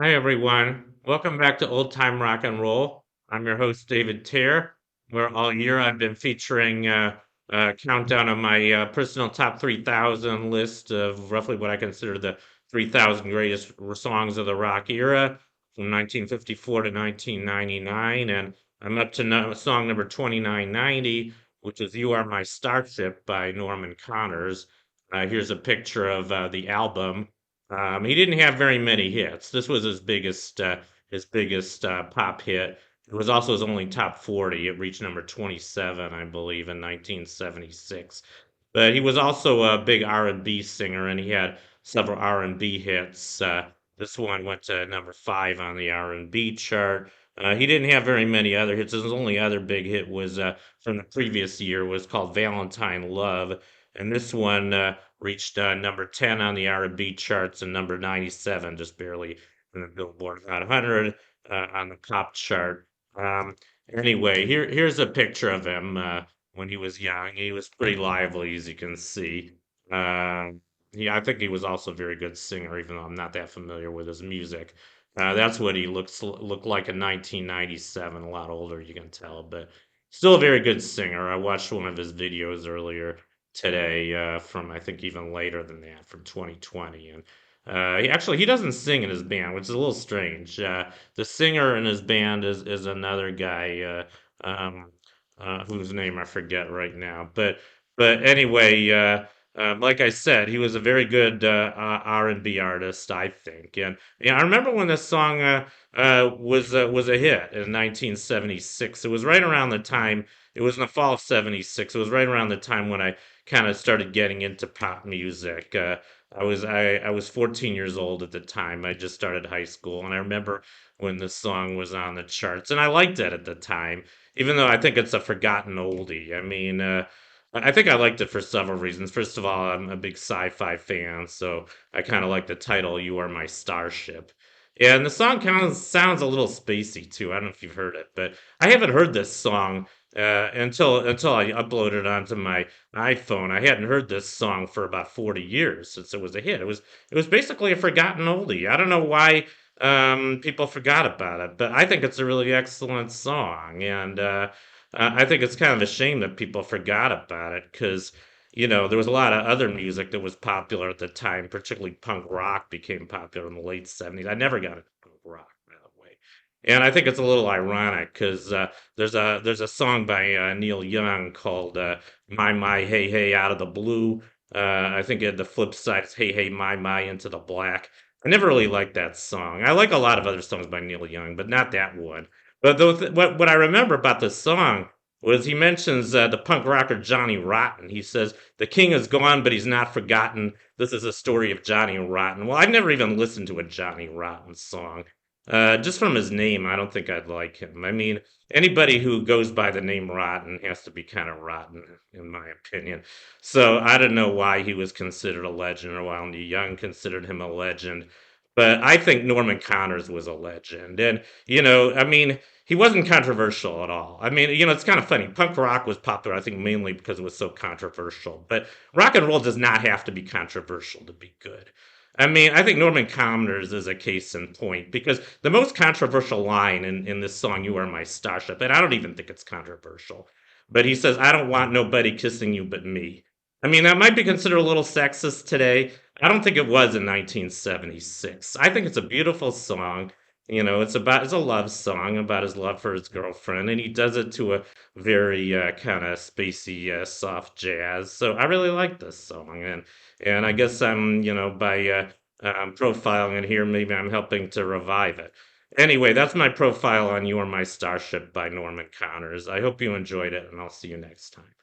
Hi, everyone. Welcome back to Old Time Rock and Roll. I'm your host, David Tear, where all year I've been featuring a countdown of my personal top 3,000 list of roughly what I consider the 3,000 greatest songs of the rock era from 1954 to 1999. And I'm up to song number 2990, which is You Are My Starship by Norman Connors. Here's a picture of the album. He didn't have very many hits. This was his biggest pop hit. It was also his only top 40. It reached number 27, I believe, in 1976. But he was also a big R&B singer, and he had several R&B hits. This one went to number 5 on the R&B chart. He didn't have very many other hits. His only other big hit was from the previous year, was called Valentine Love, and this one reached number 10 on the R&B charts and number 97, just barely, in the Billboard Hot 100 on the pop chart. Um, anyway, here's a picture of him when he was young. He was pretty lively, as you can see. Um, I think he was also a very good singer, even though I'm not that familiar with his music. That's what he looked like in 1997. A lot older, you can tell, but still a very good singer. I watched one of his videos earlier today from I think even later than that, from 2020. And he doesn't sing in his band, which is a little strange. The singer in his band is another guy whose name I forget right now. But anyway, like I said, he was a very good R&B artist, I think. And yeah, I remember when this song was a hit in 1976. It was right around the time. It was in the fall of '76. It was right around the time when I kind of started getting into pop music. I was 14 years old at the time. I just started high school, and I remember when this song was on the charts, and I liked it at the time, even though I think it's a forgotten oldie. I mean, I think I liked it for several reasons. First of all, I'm a big sci-fi fan, so I kind of like the title "You Are My Starship." And the song kind of sounds a little spacey too. I don't know if you've heard it, but I haven't heard this song until I uploaded it onto my iPhone. I hadn't heard this song for about 40 years since it was a hit. It was basically a forgotten oldie. I don't know why people forgot about it, but I think it's a really excellent song, and I think it's kind of a shame that people forgot about it because there was a lot of other music that was popular at the time, particularly punk rock became popular in the late '70s. I never got into punk rock, by the way. And I think it's a little ironic because there's a song by Neil Young called "My Hey Hey Out of the Blue." I think the flip side is "Hey Hey My Into the Black." I never really liked that song. I like a lot of other songs by Neil Young, but not that one. But what I remember about the song was he mentions the punk rocker Johnny Rotten. He says the king is gone, but he's not forgotten. This is a story of Johnny Rotten. Well, I've never even listened to a Johnny Rotten song. Just from his name, I don't think I'd like him. I mean, anybody who goes by the name Rotten has to be kind of rotten, in my opinion. So I don't know why he was considered a legend or why Neil Young considered him a legend. But I think Norman Connors was a legend. And, I mean, he wasn't controversial at all. I mean, it's kind of funny. Punk rock was popular, I think, mainly because it was so controversial. But rock and roll does not have to be controversial to be good. I mean, I think Norman Connors is a case in point because the most controversial line in this song, You Are My Starship, and I don't even think it's controversial, but he says, I don't want nobody kissing you but me. I mean, that might be considered a little sexist today. I don't think it was in 1976. I think it's a beautiful song. It's a love song about his love for his girlfriend, and he does it to a very kind of spacey, soft jazz. So I really like this song, and I guess by profiling it here, maybe I'm helping to revive it. Anyway, that's my profile on You Are My Starship by Norman Connors. I hope you enjoyed it, and I'll see you next time.